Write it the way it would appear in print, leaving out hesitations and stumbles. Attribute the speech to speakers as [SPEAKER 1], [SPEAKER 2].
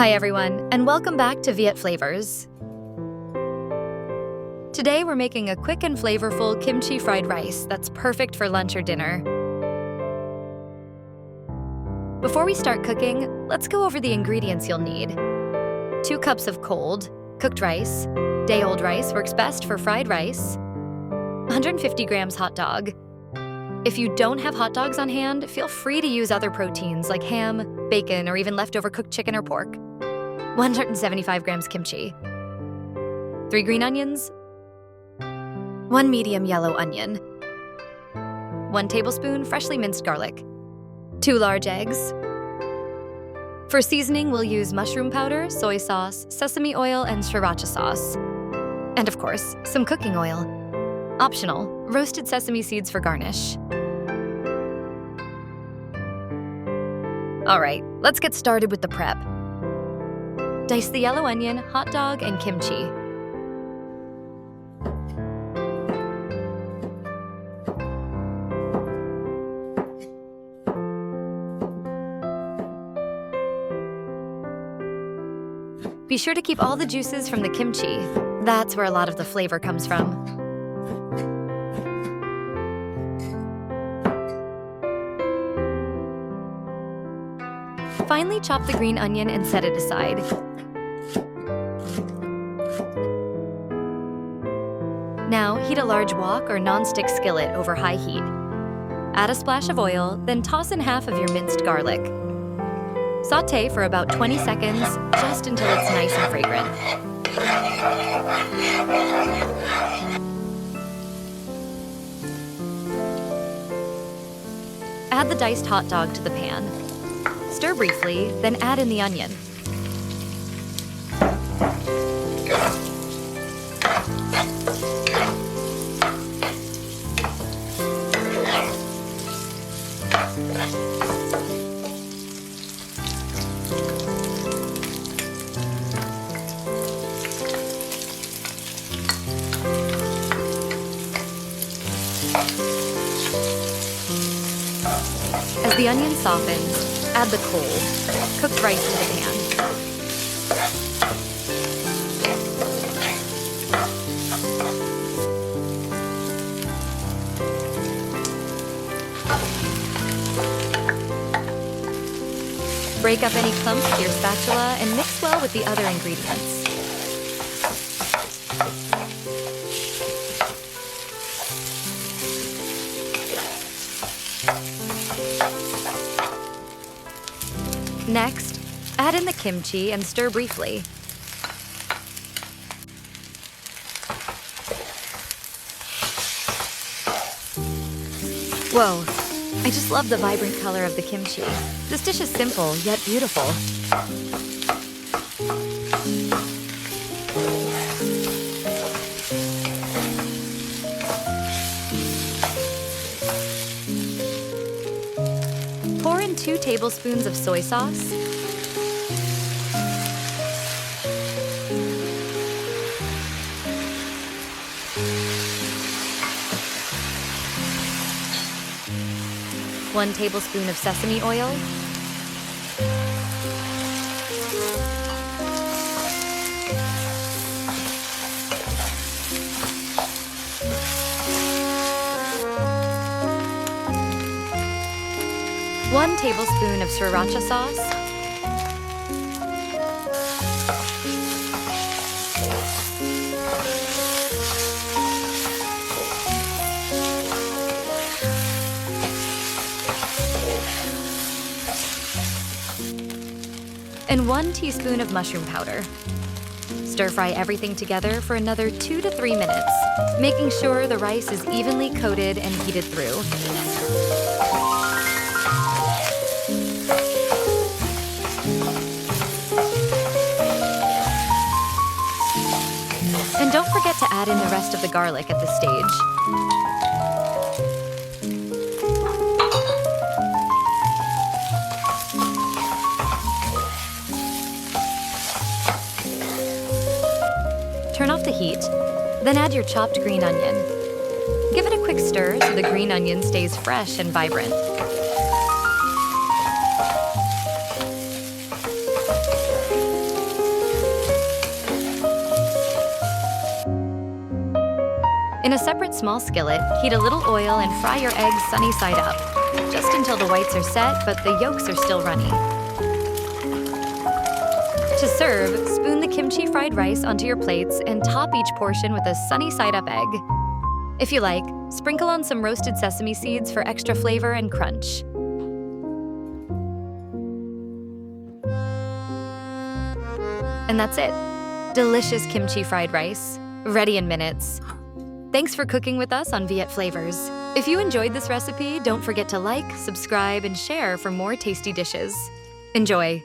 [SPEAKER 1] Hi everyone, and welcome back to Viet Flavours. Today we're making a quick and flavorful kimchi fried rice that's perfect for lunch or dinner. Before we start cooking, let's go over the ingredients you'll need. 2 cups of cold, cooked rice. Day-old rice works best for fried rice. 150 grams hot dog. If you don't have hot dogs on hand, feel free to use other proteins like ham, bacon, or even leftover cooked chicken or pork. 175 grams kimchi. 3 green onions. 1 medium yellow onion. 1 tablespoon freshly minced garlic. 2 large eggs. For seasoning, we'll use mushroom powder, soy sauce, sesame oil, and sriracha sauce. And of course, some cooking oil. Optional, roasted sesame seeds for garnish. All right, let's get started with the prep. Dice the yellow onion, hot dog, and kimchi. Be sure to keep all the juices from the kimchi. That's where a lot of the flavor comes from. Finely chop the green onion and set it aside. Now, heat a large wok or non-stick skillet over high heat. Add a splash of oil, then toss in half of your minced garlic. Sauté for about 20 seconds, just until it's nice and fragrant. Add the diced hot dog to the pan. Stir briefly, then add in the onion. As the onion softens, add the cold, cooked rice to the pan. Break up any clumps with your spatula and mix well with the other ingredients. Next, add in the kimchi and stir briefly. Whoa, I just love the vibrant color of the kimchi. This dish is simple, yet beautiful. Pour in 2 tablespoons of soy sauce. One tablespoon of sesame oil. One tablespoon of sriracha sauce. And 1 teaspoon of mushroom powder. Stir fry everything together for another 2 to 3 minutes, making sure the rice is evenly coated and heated through. And don't forget to add in the rest of the garlic at this stage. Turn off the heat, then add your chopped green onion. Give it a quick stir so the green onion stays fresh and vibrant. In a separate small skillet, heat a little oil and fry your eggs sunny side up, just until the whites are set but the yolks are still runny. To serve, spoon the kimchi fried rice onto your plates and top each portion with a sunny side up egg. If you like, sprinkle on some roasted sesame seeds for extra flavor and crunch. And that's it. Delicious kimchi fried rice, ready in minutes. Thanks for cooking with us on Viet Flavours. If you enjoyed this recipe, don't forget to like, subscribe, and share for more tasty dishes. Enjoy!